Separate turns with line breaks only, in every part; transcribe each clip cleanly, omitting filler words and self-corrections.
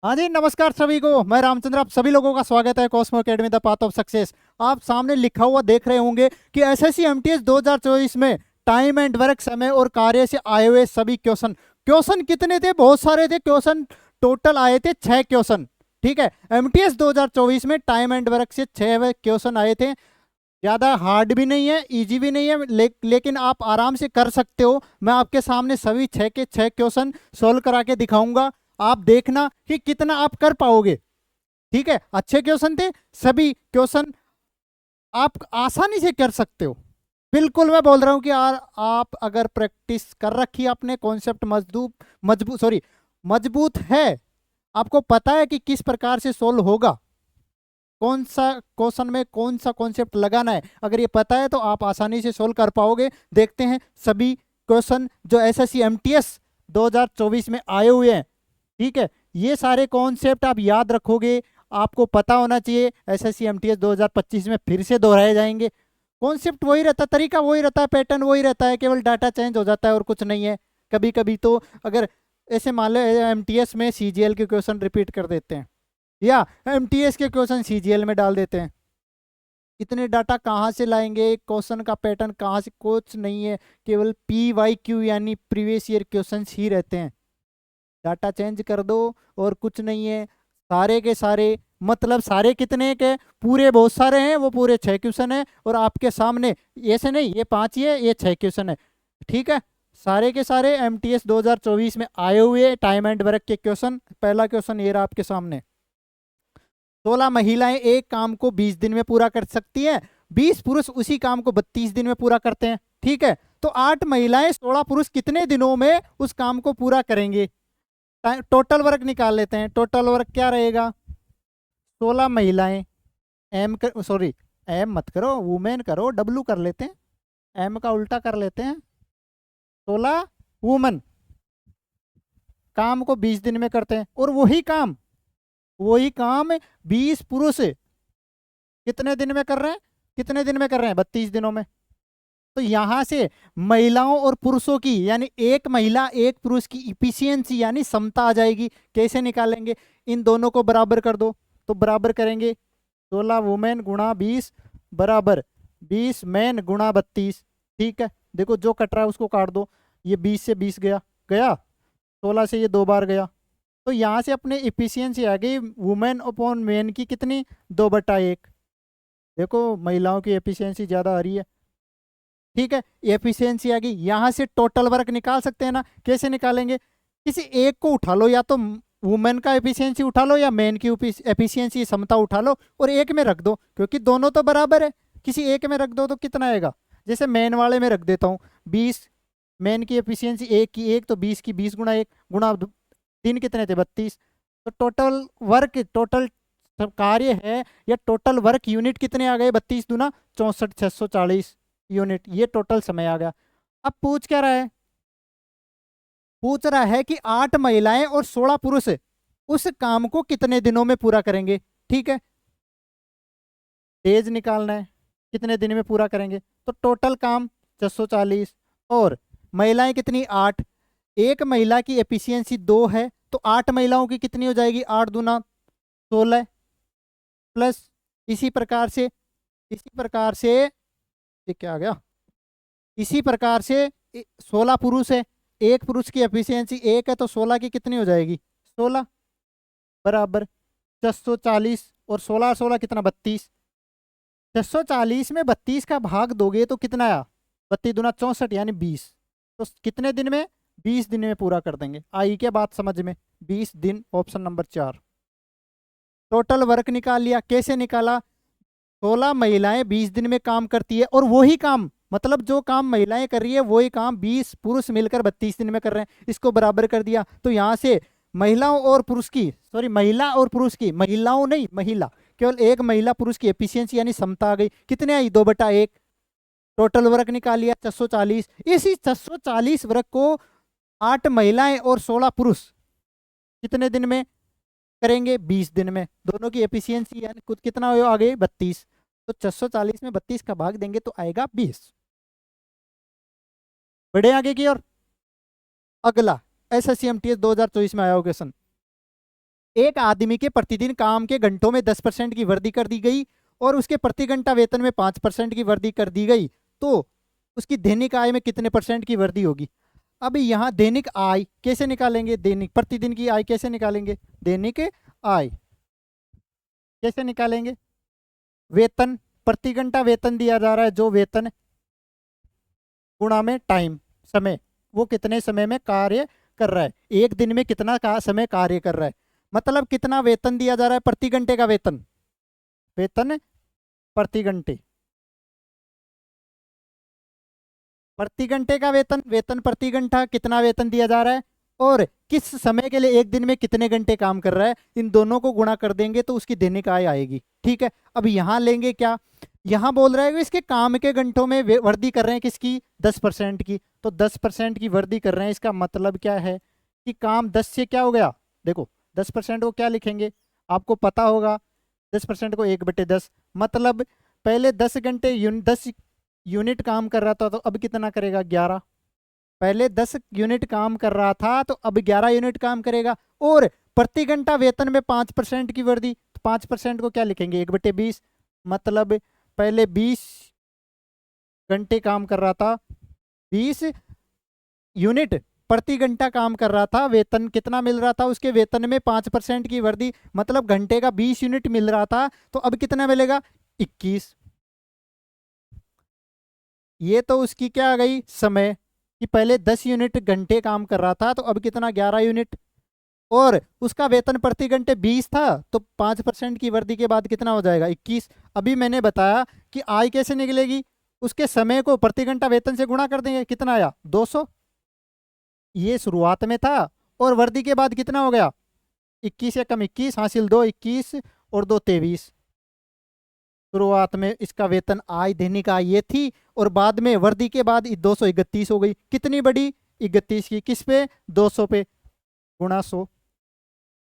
हाँ जी, नमस्कार सभी को। मैं रामचंद्र, आप सभी लोगों का स्वागत है Cosmo academy the path of success. आप सामने लिखा हुआ देख रहे होंगे कि एसएससी एमटीएस 2024 में टाइम एंड वर्क, समय और कार्य से आए हुए सभी क्वेश्चन। क्वेश्चन कितने थे? बहुत सारे थे क्वेश्चन। टोटल आए थे 6 क्वेश्चन। ठीक है, एमटीएस 2024 में टाइम एंड वर्क से 6 क्वेश्चन आए थे। ज़्यादा हार्ड भी नहीं है, इजी भी नहीं है, लेकिन आप आराम से कर सकते हो। मैं आपके सामने सभी 6 के 6 क्वेश्चन सोल्व करा के दिखाऊंगा। आप देखना कि कितना आप कर पाओगे। ठीक है, अच्छे क्वेश्चन थे सभी क्वेश्चन, आप आसानी से कर सकते हो। बिल्कुल मैं बोल रहा हूँ कि यार, आप अगर प्रैक्टिस कर रखी है, अपने कॉन्सेप्ट मजबूत मजबूत सॉरी मजबूत है, आपको पता है कि किस प्रकार से सोल्व होगा, कौन सा क्वेश्चन में कौन सा कॉन्सेप्ट लगाना है, अगर ये पता है तो आप आसानी से सोल्व कर पाओगे। देखते हैं सभी क्वेश्चन जो एसएससी एमटीएस 2024 में आए हुए हैं। ठीक है, ये सारे कॉन्सेप्ट आप याद रखोगे, आपको पता होना चाहिए। एसएससी एमटीएस 2025 में फिर से दोहराए जाएंगे। कॉन्सेप्ट वही रहता है, तरीका वही रहता है, पैटर्न वही रहता है, केवल डाटा चेंज हो जाता है और कुछ नहीं है। कभी कभी तो अगर ऐसे मान लो एमटीएस में सीजीएल के क्वेश्चन रिपीट कर देते हैं, या एमटीएस के क्वेश्चन सीजीएल में डाल देते हैं। इतने डाटा कहाँ से लाएंगे? क्वेश्चन का पैटर्न कहाँ से? कुछ नहीं है, केवल PYQ यानी प्रीवियस ईयर क्वेश्चन ही रहते हैं। डाटा चेंज कर दो और कुछ नहीं है। सारे के सारे, मतलब सारे कितने के? पूरे बहुत सारे हैं, वो पूरे 6 क्वेश्चन है और आपके सामने ऐसे नहीं ये 5 ही है, ये 6 क्वेश्चन है। ठीक है, सारे के सारे एमटीएस 2024 में आए हुए टाइम एंड वर्क के क्वेश्चन। पहला क्वेश्चन ये रहा आपके सामने। 16 महिलाएं एक काम को 20 दिन में पूरा कर सकती हैं, 20 पुरुष उसी काम को 32 दिन में पूरा करते हैं। ठीक है, तो 8 महिलाएं 16 पुरुष कितने दिनों में उस काम को पूरा करेंगे? टोटल वर्क निकाल लेते हैं। टोटल वर्क क्या रहेगा? 16 महिलाएं, एम मत करो, वुमेन करो, डब्लू कर लेते हैं, एम का उल्टा कर लेते हैं। 16 वुमन काम को 20 दिन में करते हैं, और वही काम 20 पुरुष कितने दिन में कर रहे हैं? कितने दिन में कर रहे हैं? 32 दिनों में। तो यहां से महिलाओं और पुरुषों की, यानी एक महिला एक पुरुष की इफिशियंसी यानी क्षमता आ जाएगी। कैसे निकालेंगे? इन दोनों को बराबर कर दो। तो बराबर करेंगे 16 वुमेन गुणा 20 बराबर 20 मैन गुणा 32। ठीक है, देखो जो कट रहा है उसको काट दो। ये 20 से 20 गया गया, 16 से ये 2 बार गया। तो यहाँ से अपने इफिशियंसी आ गई वुमेन अपॉन मैन की कितनी? 2/1। देखो महिलाओं की एफिशिएंसी ज़्यादा आ रही है। ठीक है, एफिशिएंसी आ गई। यहाँ से टोटल वर्क निकाल सकते हैं ना? कैसे निकालेंगे? किसी एक को उठा लो, या तो वुमेन का एफिशिएंसी उठा लो या मैन की एफिशिएंसी क्षमता उठा लो और एक में रख दो, क्योंकि दोनों तो बराबर है। किसी एक में रख दो तो कितना आएगा? जैसे मैन वाले में रख देता हूँ 20, मैन की एफिशिएंसी एक की एक, तो 20 की 20 गुणा 1 गुणा 3 कितने थे? 32। तो टोटल वर्क, टोटल कार्य है, या टोटल वर्क यूनिट कितने आ गए? 32 दूना 64, 640 यूनिट। ये टोटल समय आ गया। अब पूछ क्या रहा है? पूछ रहा है कि 8 महिलाएं और 16 पुरुष उस काम को कितने दिनों में पूरा करेंगे। ठीक है, डेज निकालना है, कितने दिन में पूरा करेंगे। तो टोटल काम 640, और महिलाएं कितनी? 8। एक महिला की एफिशिएंसी 2 है, तो 8 महिलाओं की कितनी हो जाएगी? 8 दूना 16 प्लस, इसी प्रकार से ये क्या आ गया? इसी प्रकार से 16 पुरुष है, एक पुरुष की एफिशिएंसी 1 है, तो 16 की कितनी हो जाएगी? 16 बराबर 640, और 16 16 कितना? 32। 640 में 32 का भाग दोगे तो कितना आया? 32 दूना 64 यानी 20। तो कितने दिन में? 20 दिन में पूरा कर देंगे। आई क्या बात समझ में? 20 दिन, ऑप्शन नंबर 4। टोटल वर्क निकाल लिया। कैसे निकाला? 16 महिलाएं 20 दिन में काम करती है, और वही काम, मतलब जो काम महिलाएं कर रही है वही काम 20 पुरुष मिलकर 32 दिन में कर रहे हैं। इसको बराबर कर दिया। तो यहाँ से महिलाओं और पुरुष की, महिला और पुरुष की, महिलाओं नहीं, महिला, केवल एक महिला पुरुष की एफिशिएंसी यानी क्षमता आ गई। कितने आई? 2/1। टोटल वर्क निकाल लिया 640। इसी 640 वर्क को 8 महिलाएं और 16 पुरुष कितने दिन में करेंगे? 20 दिन में। दोनों की एफिशिएंसी यानी कुछ कितना हो आ गई? 32। तो 640 में 32 का भाग देंगे तो आएगा 20। बढ़े आगे की और। अगला एसएससी एमटीएस 2024 में आया क्वेश्चन। एक आदमी के प्रतिदिन काम के घंटों में 10% की वृद्धि कर दी गई और उसके प्रति घंटा वेतन में 5% की वृद्धि कर दी गई, तो उसकी दैनिक आय में कितने परसेंट की वृद्धि होगी। अब यहाँ दैनिक आय कैसे निकालेंगे, दैनिक प्रतिदिन की आय कैसे निकालेंगे, दैनिक आय कैसे निकालेंगे, वेतन, प्रति घंटा वेतन दिया जा रहा है, जो वेतन गुणा में टाइम, समय, वो कितने समय में कार्य कर रहा है, एक दिन में कितना समय कार्य कर रहा है, मतलब कितना वेतन दिया जा रहा है, प्रति घंटे का वेतन, वेतन प्रति घंटे, प्रति घंटे का वेतन, वेतन प्रति घंटा कितना वेतन दिया जा रहा है और किस समय के लिए एक दिन में कितने घंटे काम कर रहा है, इन दोनों को गुणा कर देंगे तो उसकी दैनिक आय आएगी। ठीक है, अब यहाँ लेंगे क्या, यहाँ बोल रहा है कि इसके काम के घंटों में वृद्धि कर रहे हैं किसकी, 10% की, तो 10% की वृद्धि कर रहे हैं, इसका मतलब क्या है कि काम 10 से क्या हो गया, देखो 10% को क्या लिखेंगे, आपको पता होगा 10% को 1/10, मतलब पहले 10 घंटे 10 यूनिट काम कर रहा था तो अब कितना करेगा, 11, पहले 10 यूनिट काम कर रहा था तो अब 11 यूनिट काम करेगा, और प्रति घंटा वेतन में 5% की वृद्धि, तो 5% को क्या लिखेंगे, 1/20, मतलब पहले 20 घंटे काम कर रहा था, 20 यूनिट प्रति घंटा काम कर रहा था, वेतन कितना मिल रहा था, उसके वेतन में 5% की वृद्धि, मतलब घंटे का 20 यूनिट मिल रहा था, तो अब कितना मिलेगा, 21। ये तो उसकी क्या आ गई, समय, कि पहले 10 यूनिट घंटे काम कर रहा था तो अब कितना, 11 यूनिट, और उसका वेतन प्रति घंटे 20 था, तो 5% की वृद्धि के बाद कितना हो जाएगा, 21। अभी मैंने बताया कि आय कैसे निकलेगी, उसके समय को प्रति घंटा वेतन से गुणा कर देंगे, कितना आया, 200, ये शुरुआत में था, और वृद्धि के बाद कितना हो गया, 21 या कम 21, हासिल 2, 21 और 2 23। शुरुआत में इसका वेतन आय दैनिक आय ये थी, और बाद में वृद्धि के बाद 231 हो गई, कितनी बड़ी, 31 की, किस पे, 200 पे, गुणा 100।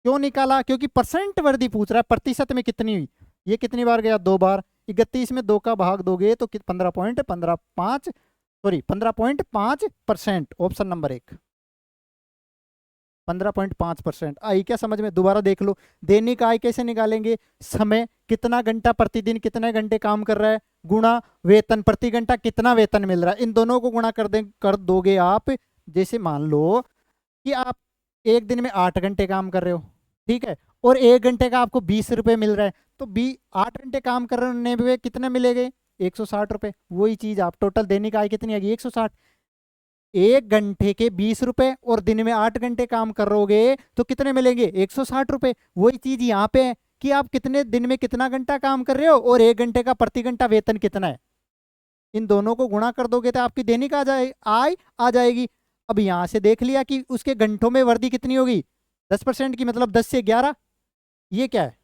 क्यों निकाला, क्योंकि परसेंट वृद्धि पूछ रहा है, प्रतिशत में कितनी हुई, ये कितनी बार गया, 2 बार, 31 में 2 का भाग दोगे तो 15.5%, ऑप्शन नंबर 1, 15.5%। आई क्या समझ में, दोबारा देख लो, दैनिक आय कैसे निकालेंगे, समय कितना घंटा प्रतिदिन कितने घंटे काम कर रहा है, गुणा वेतन प्रति घंटा कितना वेतन मिल रहा है, इन दोनों को गुणा कर दोगे आप, जैसे मान लो कि आप एक दिन में 8 घंटे काम कर रहे हो, ठीक है, और 1 घंटे का आपको 20 रुपये मिल रहा है, तो 8 घंटे काम करने में कितने मिलेंगे, 160 रुपये, वही चीज आप टोटल दैनिक आय कितनी आएगी, 160, 1 घंटे के 20 रुपए और दिन में 8 घंटे काम करोगे तो कितने मिलेंगे, 160 रुपए। वही चीज यहाँ पे है कि आप कितने दिन में कितना घंटा काम कर रहे हो और 1 घंटे का प्रति घंटा वेतन कितना है, इन दोनों को गुणा कर दोगे तो आपकी दैनिक आय आ जाएगी। अब यहां से देख लिया कि उसके घंटों में वृद्धि कितनी होगी, 10% की, मतलब 10 से 11, ये क्या है,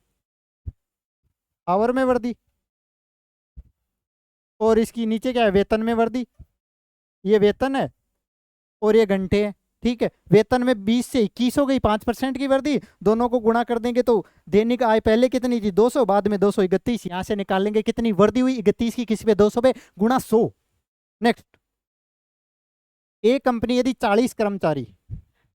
आवर में वृद्धि, और इसकी नीचे क्या है, वेतन में वृद्धि, ये वेतन है और ये घंटे हैं, ठीक है, वेतन में 20 से 21 हो गई, 5% की वृद्धि, दोनों को गुणा कर देंगे तो दैनिक आय पहले कितनी थी, 200, बाद में 231, यहां से निकालेंगे कितनी वृद्धि हुई, 31 की किस पे, 200 पे, गुणा 100। नेक्स्ट, एक कंपनी यदि 40 कर्मचारी,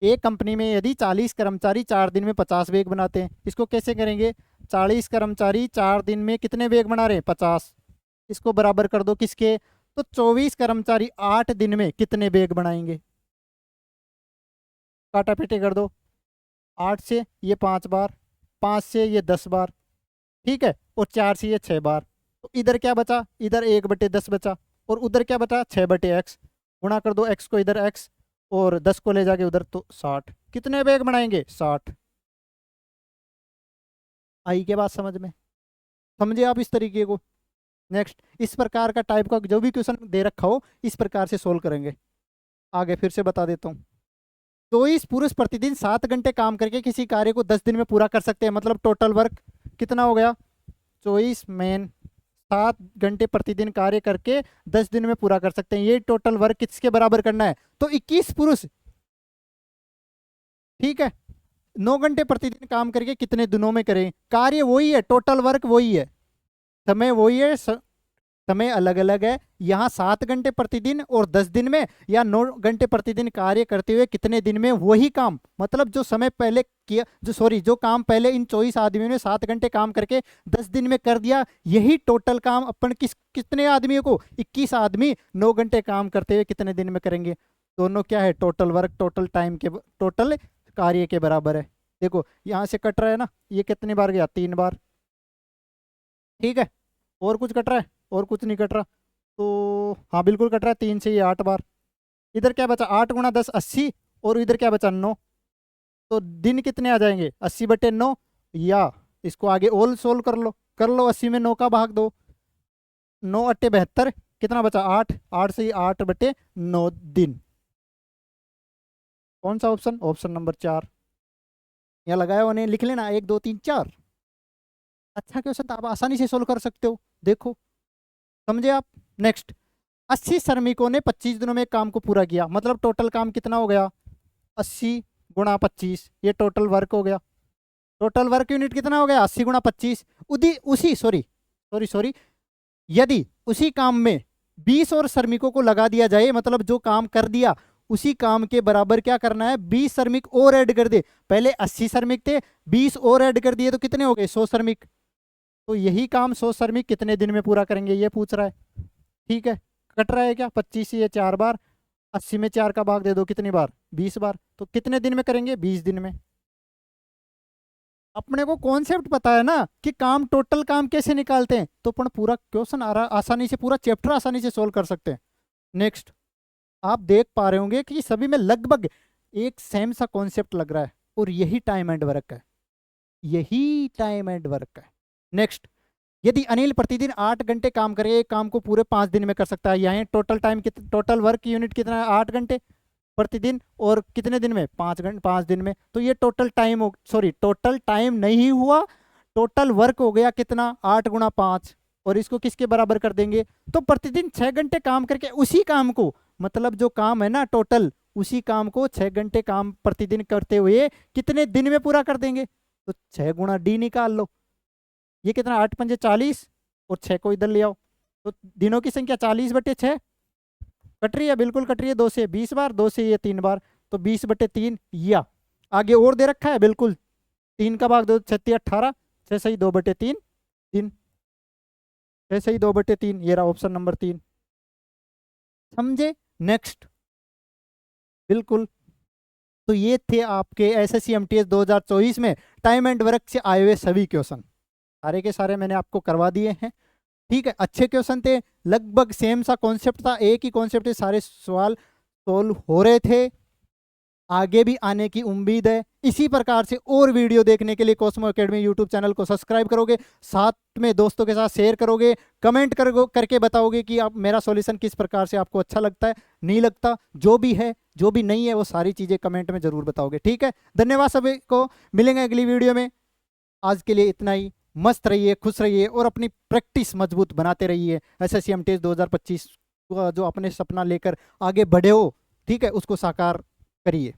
एक कंपनी में यदि 40 कर्मचारी 4 दिन में 50 बैग बनाते हैं, इसको कैसे करेंगे, 40 कर्मचारी 4 दिन में कितने बैग बना रहे हैं, 50, इसको बराबर कर दो किसके, तो 24 कर्मचारी 8 दिन में कितने बैग बनाएंगे, काटा पीटे कर दो, 8 से ये 5 बार, 5 से ये 10 बार, ठीक है, और 4 से ये 6 बार, तो इधर क्या बचा, इधर 1/10 बचा, और उधर क्या बचा, 6/x, गुणा कर दो x को इधर x और 10 को ले जाके उधर, तो 60, कितने बैग बनाएंगे, 60। आई के बात समझ में, समझे आप इस तरीके को। नेक्स्ट, इस प्रकार का टाइप का जो भी क्वेश्चन दे रखा हो इस प्रकार से सोल्व करेंगे। आगे फिर से बता देता हूँ, 24 पुरुष प्रतिदिन 7 घंटे काम करके किसी कार्य को 10 दिन में पूरा कर सकते हैं, मतलब टोटल वर्क कितना हो गया, 24 मैन 7 घंटे प्रतिदिन कार्य करके 10 दिन में पूरा कर सकते हैं, ये टोटल वर्क किसके बराबर करना है, तो 21 पुरुष, ठीक है, 9 घंटे प्रतिदिन काम करके कितने दिनों में करें, कार्य वही है, टोटल वर्क वही है, समय वही है, समय अलग अलग है। यहाँ 7 घंटे प्रतिदिन और 10 दिन में, या 9 घंटे प्रतिदिन कार्य करते हुए कितने दिन में वही काम, मतलब जो समय पहले किया, जो काम पहले इन 24 आदमियों ने 7 घंटे काम करके 10 दिन में कर दिया, यही टोटल काम अपन कितने आदमियों को, 21 आदमी 9 घंटे काम करते हुए कितने दिन में करेंगे। दोनों क्या है, टोटल वर्क, टोटल टाइम के, टोटल कार्य के बराबर है। देखो यहाँ से कट रहा है ना, ये कितनी बार गया, 3 बार, ठीक है। और कुछ कट रहा है, और कुछ नहीं कट रहा, तो हाँ बिल्कुल कट रहा है, 3 से ये 8 बार। इधर क्या बचा, 8 गुणा 10 80, और इधर क्या बचा 9, तो दिन कितने आ जाएंगे 80/9, या इसको आगे ओल सोल्व कर लो 80 में 9 का भाग दो, 9 8 72, कितना बचा 8, 8 से 8/9 दिन। कौन सा ऑप्शन, ऑप्शन नंबर 4। यहाँ लगाया उन्हें लिख लेना 1 2 3 4। अच्छा क्वेश्चन था, आप आसानी से सोल्व कर सकते हो, देखो समझे आप। नेक्स्ट, 80 श्रमिकों ने 25 दिनों में काम को पूरा किया, मतलब टोटल काम कितना हो गया, 80 गुणा 25, ये टोटल वर्क हो गया। टोटल वर्क यूनिट कितना हो गया, 80 गुणा 25। यदि उसी काम में 20 और श्रमिकों को लगा दिया जाए, मतलब जो काम कर दिया उसी काम के बराबर क्या करना है, 20 श्रमिक और ऐड कर दे। पहले 80 श्रमिक थे, 20 और ऐड कर दिए तो कितने हो गए, 100 श्रमिक। तो यही काम 100 श्रमिक कितने दिन में पूरा करेंगे, ये पूछ रहा है। ठीक है, कट रहा है क्या, 25 से ये 4 बार, 80 में 4 का भाग दे दो, कितनी बार, 20 बार। तो कितने दिन में करेंगे, 20 दिन में। अपने को कॉन्सेप्ट पता है ना कि काम, टोटल काम कैसे निकालते हैं, तो अपन पूरा क्वेश्चन आसानी से, पूरा चैप्टर आसानी से सोल्व कर सकते हैं। नेक्स्ट, आप देख पा रहे होंगे कि सभी में लगभग एक सेम सा कॉन्सेप्ट लग रहा है, और यही टाइम एंड वर्क है, यही टाइम एंड वर्क है। नेक्स्ट, यदि अनिल प्रतिदिन 8 घंटे काम करे, एक काम को पूरे 5 दिन में कर सकता है। यहाँ total time, total work unit कितना है, 8 घंटे प्रतिदिन, और कितने दिन में, 5 दिन में। तो ये टोटल टाइम टोटल टाइम नहीं हुआ, टोटल वर्क हो गया कितना, 8 गुणा 5, और इसको किसके बराबर कर देंगे, तो प्रतिदिन 6 घंटे काम करके उसी काम को, मतलब जो काम है ना टोटल, उसी काम को 6 घंटे काम प्रतिदिन करते हुए कितने दिन में पूरा कर देंगे। तो 6 गुणा डी निकाल लो, ये कितना, 8 पंजे 40, और 6 को इधर ले आओ, तो दिनों की संख्या 40/6 कट रही है, बिल्कुल कट रही है। 2 से 20 बार, 2 से ये 3 बार, तो 20/3, या आगे और दे रखा है, बिल्कुल 3 का भाग दो, 36 18, 6 सही 2/3 दिन, 6 सही 2/3, ये रहा ऑप्शन नंबर 3। समझे। नेक्स्ट, बिल्कुल। तो ये थे आपके एसएससी एमटीएस 2024 में टाइम एंड वर्क से आए हुए सभी क्वेश्चन, सारे के सारे मैंने आपको करवा दिए हैं। ठीक है, अच्छे क्वेश्चन थे, लगभग सेम सा कॉन्सेप्ट था, एक ही कॉन्सेप्ट से सारे सवाल सोल्व हो रहे थे, आगे भी आने की उम्मीद है। इसी प्रकार से और वीडियो देखने के लिए कॉस्मो एकेडमी यूट्यूब चैनल को सब्सक्राइब करोगे, साथ में दोस्तों के साथ शेयर करोगे, कमेंट करके बताओगे कि आप, मेरा सॉल्यूशन किस प्रकार से आपको अच्छा लगता है, नहीं लगता, जो भी है जो भी नहीं है वो सारी चीज़ें कमेंट में ज़रूर बताओगे। ठीक है, धन्यवाद सभी को, मिलेंगे अगली वीडियो में। आज के लिए इतना ही, मस्त रहिए, खुश रहिए, और अपनी प्रैक्टिस मजबूत बनाते रहिए। एसएससी एमटीएस 2025 जो अपने सपना लेकर आगे बढ़े हो, ठीक है, उसको साकार करिए।